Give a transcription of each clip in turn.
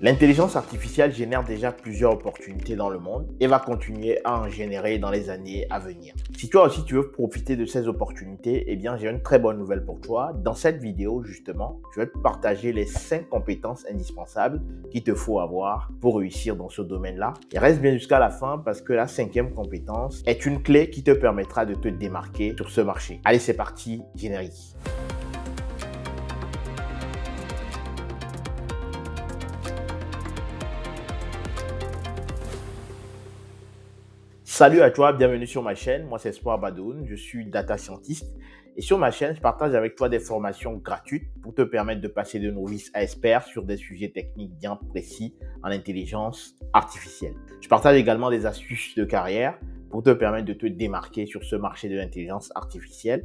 L'intelligence artificielle génère déjà plusieurs opportunités dans le monde et va continuer à en générer dans les années à venir. Si toi aussi tu veux profiter de ces opportunités, eh bien j'ai une très bonne nouvelle pour toi. Dans cette vidéo justement, je vais te partager les 5 compétences indispensables qu'il te faut avoir pour réussir dans ce domaine-là. Et reste bien jusqu'à la fin parce que la 5e compétence est une clé qui te permettra de te démarquer sur ce marché. Allez, c'est parti, générique. Salut à toi, bienvenue sur ma chaîne. Moi, c'est Espoir Badoun, je suis data scientist. Et sur ma chaîne, je partage avec toi des formations gratuites pour te permettre de passer de novice à expert sur des sujets techniques bien précis en intelligence artificielle. Je partage également des astuces de carrière pour te permettre de te démarquer sur ce marché de l'intelligence artificielle.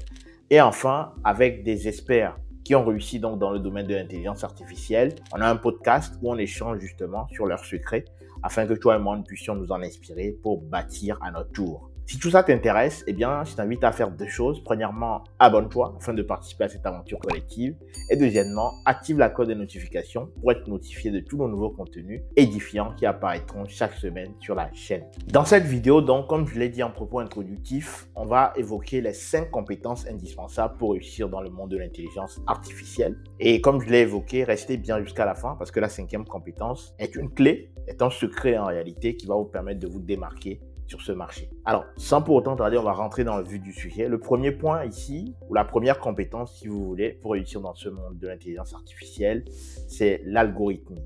Et enfin, avec des experts qui ont réussi donc dans le domaine de l'intelligence artificielle, on a un podcast où on échange justement sur leurs secrets afin que toi et moi nous puissions nous en inspirer pour bâtir à notre tour. Si tout ça t'intéresse, eh bien, je t'invite à faire 2 choses. Premièrement, abonne-toi afin de participer à cette aventure collective. Et deuxièmement, active la cloche de notification pour être notifié de tous nos nouveaux contenus édifiants qui apparaîtront chaque semaine sur la chaîne. Dans cette vidéo, donc, comme je l'ai dit en propos introductif, on va évoquer les 5 compétences indispensables pour réussir dans le monde de l'intelligence artificielle. Et comme je l'ai évoqué, restez bien jusqu'à la fin parce que la 5e compétence est une clé, est un secret en réalité qui va vous permettre de vous démarquer sur ce marché. Alors, sans pour autant tarder, on va rentrer dans le vif du sujet. Le premier point ici, ou la première compétence, si vous voulez, pour réussir dans ce monde de l'intelligence artificielle, c'est l'algorithmie.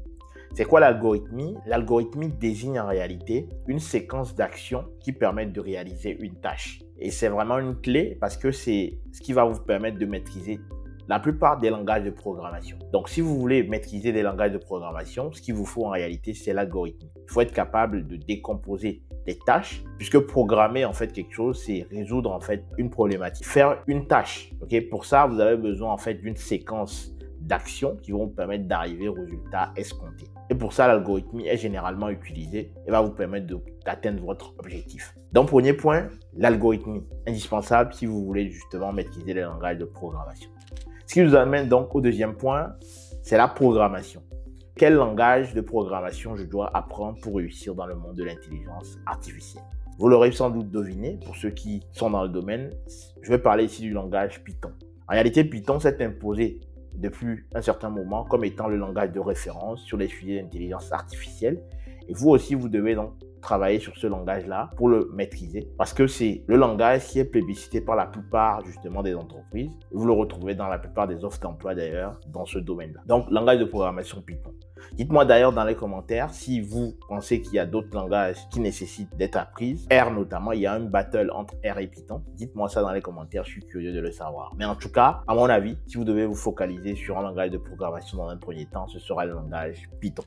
C'est quoi l'algorithmie? L'algorithmie désigne en réalité une séquence d'actions qui permettent de réaliser une tâche. Et c'est vraiment une clé parce que c'est ce qui va vous permettre de maîtriser la plupart des langages de programmation. Donc, si vous voulez maîtriser des langages de programmation, ce qu'il vous faut en réalité, c'est l'algorithme. Il faut être capable de décomposer des tâches, puisque programmer en fait quelque chose, c'est résoudre en fait une problématique, faire une tâche. Ok, pour ça, vous avez besoin en fait d'une séquence d'actions qui vont vous permettre d'arriver au résultat escompté. Et pour ça, l'algorithme est généralement utilisé et va vous permettre d'atteindre votre objectif. Donc, premier point, l'algorithme indispensable si vous voulez justement maîtriser les langages de programmation. Ce qui nous amène donc au deuxième point, c'est la programmation. Quel langage de programmation je dois apprendre pour réussir dans le monde de l'intelligence artificielle? Vous l'aurez sans doute deviné, pour ceux qui sont dans le domaine, je vais parler ici du langage Python. En réalité, Python s'est imposé depuis un certain moment comme étant le langage de référence sur les sujets d'intelligence artificielle. Et vous aussi, vous devez donc travailler sur ce langage-là pour le maîtriser parce que c'est le langage qui est plébiscité par la plupart justement des entreprises. Vous le retrouvez dans la plupart des offres d'emploi d'ailleurs dans ce domaine-là. Donc, langage de programmation Python. Dites-moi d'ailleurs dans les commentaires si vous pensez qu'il y a d'autres langages qui nécessitent d'être appris. R notamment, il y a un battle entre R et Python. Dites-moi ça dans les commentaires, je suis curieux de le savoir. Mais en tout cas, à mon avis, si vous devez vous focaliser sur un langage de programmation dans un premier temps, ce sera le langage Python.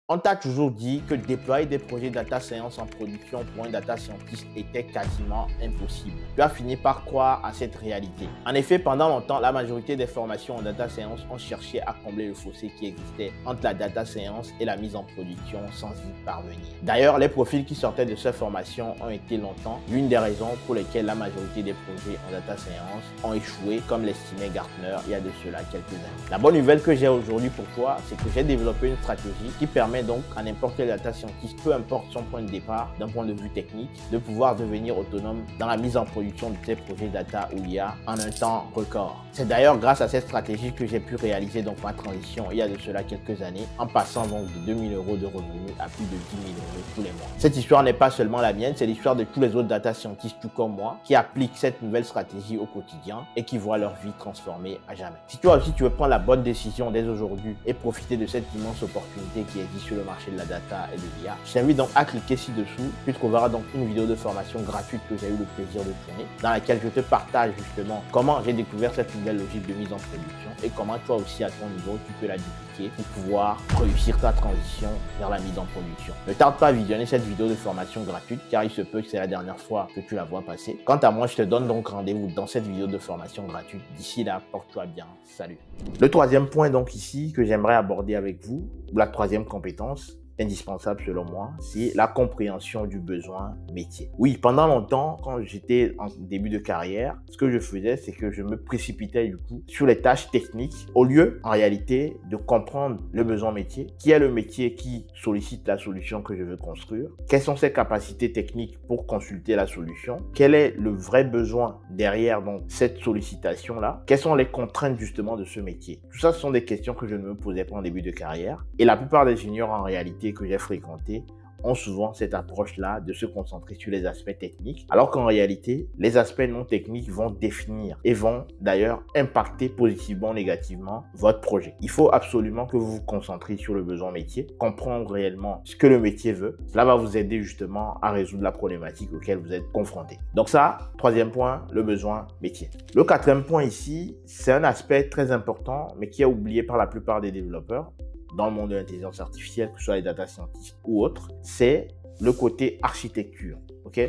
On t'a toujours dit que déployer des projets data science en production pour un data scientist était quasiment impossible. Tu as fini par croire à cette réalité. En effet, pendant longtemps, la majorité des formations en data science ont cherché à combler le fossé qui existait entre la data science et la mise en production sans y parvenir. D'ailleurs, les profils qui sortaient de ces formations ont été longtemps l'une des raisons pour lesquelles la majorité des projets en data science ont échoué, comme l'estimait Gartner il y a de cela quelques années. La bonne nouvelle que j'ai aujourd'hui pour toi, c'est que j'ai développé une stratégie qui permet donc à n'importe quel data scientist, peu importe son point de départ, d'un point de vue technique, de pouvoir devenir autonome dans la mise en production de ces projets data ou IA en un temps record. C'est d'ailleurs grâce à cette stratégie que j'ai pu réaliser donc ma transition il y a de cela quelques années, en passant donc de 2 000 € de revenus à plus de 10 000 € tous les mois. Cette histoire n'est pas seulement la mienne, c'est l'histoire de tous les autres data scientists tout comme moi qui appliquent cette nouvelle stratégie au quotidien et qui voient leur vie transformée à jamais. Si toi aussi tu veux prendre la bonne décision dès aujourd'hui et profiter de cette immense opportunité qui existe sur le marché de la data et de l'IA, je t'invite donc à cliquer ci-dessous. Tu trouveras donc une vidéo de formation gratuite que j'ai eu le plaisir de tourner, dans laquelle je te partage justement comment j'ai découvert cette nouvelle logique de mise en production et comment toi aussi à ton niveau tu peux la dupliquer pour pouvoir réussir ta transition vers la mise en production. Ne tarde pas à visionner cette vidéo de formation gratuite car il se peut que c'est la dernière fois que tu la vois passer. Quant à moi, je te donne donc rendez-vous dans cette vidéo de formation gratuite. D'ici là, porte-toi bien. Salut. Le troisième point donc ici que j'aimerais aborder avec vous, ou la troisième compétence, indispensable selon moi, c'est la compréhension du besoin métier. Oui, pendant longtemps, quand j'étais en début de carrière, ce que je faisais, c'est que je me précipitais du coup sur les tâches techniques au lieu, en réalité, de comprendre le besoin métier. Qui est le métier qui sollicite la solution que je veux construire? Quelles sont ses capacités techniques pour consulter la solution? Quel est le vrai besoin derrière donc cette sollicitation-là? Quelles sont les contraintes justement de ce métier? Tout ça, ce sont des questions que je ne me posais pas en début de carrière. Et la plupart des juniors en réalité que j'ai fréquentés ont souvent cette approche-là de se concentrer sur les aspects techniques, alors qu'en réalité, les aspects non techniques vont définir et vont d'ailleurs impacter positivement ou négativement votre projet. Il faut absolument que vous vous concentriez sur le besoin métier, comprendre réellement ce que le métier veut. Cela va vous aider justement à résoudre la problématique auquel vous êtes confronté. Donc ça, troisième point, le besoin métier. Le quatrième point ici, c'est un aspect très important, mais qui est oublié par la plupart des développeurs dans le monde de l'intelligence artificielle, que ce soit les data scientists ou autres, c'est le côté architecture. Ok?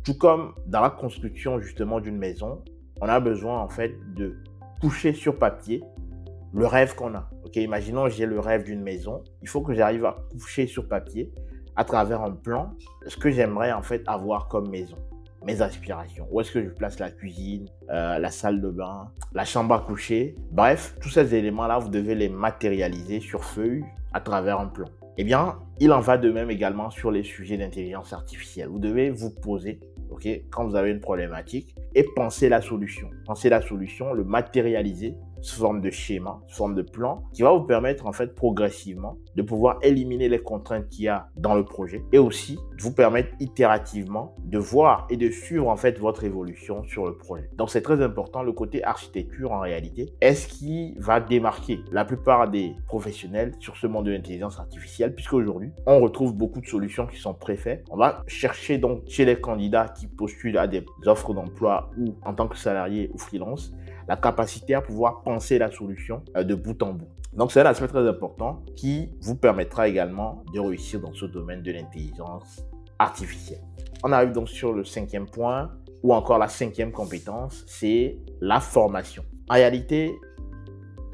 Tout comme dans la construction justement d'une maison, on a besoin en fait de coucher sur papier le rêve qu'on a. Ok? Imaginons j'ai le rêve d'une maison, il faut que j'arrive à coucher sur papier à travers un plan ce que j'aimerais en fait avoir comme maison. Mes aspirations. Où est-ce que je place la cuisine, la salle de bain, la chambre à coucher. Bref, tous ces éléments-là, vous devez les matérialiser sur feuille à travers un plan. Eh bien, il en va de même également sur les sujets d'intelligence artificielle. Vous devez vous poser, ok, quand vous avez une problématique et penser la solution. Penser la solution, le matérialiser sous forme de schéma, sous forme de plan, qui va vous permettre en fait progressivement de pouvoir éliminer les contraintes qu'il y a dans le projet et aussi de vous permettre itérativement de voir et de suivre en fait votre évolution sur le projet. Donc c'est très important, le côté architecture en réalité est ce qui va démarquer la plupart des professionnels sur ce monde de l'intelligence artificielle, puisque aujourd'hui on retrouve beaucoup de solutions qui sont préfaites. On va chercher donc chez les candidats qui postulent à des offres d'emploi ou en tant que salarié ou freelance la capacité à pouvoir penser la solution de bout en bout. Donc, c'est un aspect très important qui vous permettra également de réussir dans ce domaine de l'intelligence artificielle. On arrive donc sur le cinquième point ou encore la cinquième compétence, c'est la formation. En réalité,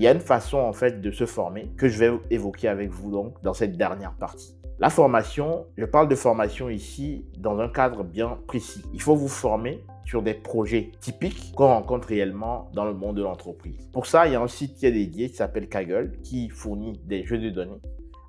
il y a une façon en fait de se former que je vais évoquer avec vous donc dans cette dernière partie. La formation, je parle de formation ici dans un cadre bien précis. Il faut vous former sur des projets typiques qu'on rencontre réellement dans le monde de l'entreprise. Pour ça, il y a un site qui est dédié qui s'appelle Kaggle qui fournit des jeux de données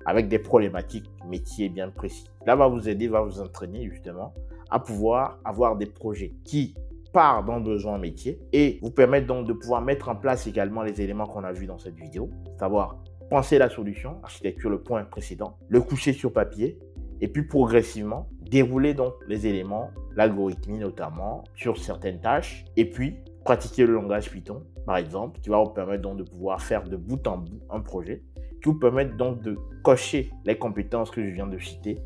avec des problématiques métiers bien précis. Là, va vous aider, va vous entraîner justement à pouvoir avoir des projets qui partent d'un besoin métier et vous permettent donc de pouvoir mettre en place également les éléments qu'on a vus dans cette vidéo, savoir penser la solution, architecture, le point précédent, le coucher sur papier et puis progressivement dérouler donc les éléments, l'algorithmie notamment, sur certaines tâches et puis pratiquer le langage Python par exemple qui va vous permettre donc de pouvoir faire de bout en bout un projet qui vous permettre donc de cocher les compétences que je viens de citer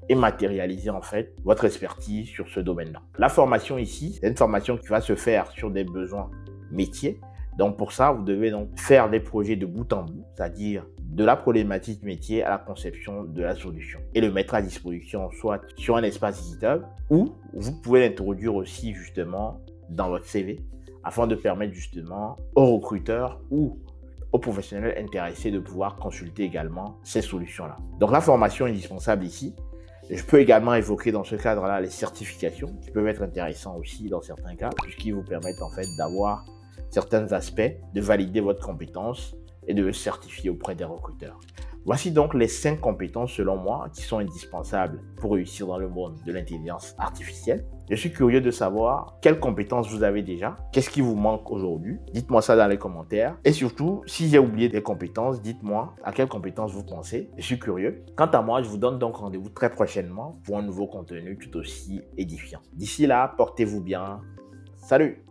et matérialiser en fait votre expertise sur ce domaine-là. La formation ici, c'est une formation qui va se faire sur des besoins métiers. Donc pour ça, vous devez donc faire des projets de bout en bout, c'est-à-dire de la problématique métier à la conception de la solution et le mettre à disposition soit sur un espace GitHub ou vous pouvez l'introduire aussi justement dans votre CV afin de permettre justement aux recruteurs ou aux professionnels intéressés de pouvoir consulter également ces solutions-là. Donc la formation est indispensable ici. Je peux également évoquer dans ce cadre-là les certifications qui peuvent être intéressantes aussi dans certains cas puisqu'ils vous permettent en fait d'avoir certains aspects, de valider votre compétence et de le certifier auprès des recruteurs. Voici donc les 5 compétences selon moi qui sont indispensables pour réussir dans le monde de l'intelligence artificielle. Je suis curieux de savoir quelles compétences vous avez déjà, qu'est-ce qui vous manque aujourd'hui. Dites-moi ça dans les commentaires. Et surtout, si j'ai oublié des compétences, dites-moi à quelles compétences vous pensez. Je suis curieux. Quant à moi, je vous donne donc rendez-vous très prochainement pour un nouveau contenu tout aussi édifiant. D'ici là, portez-vous bien. Salut!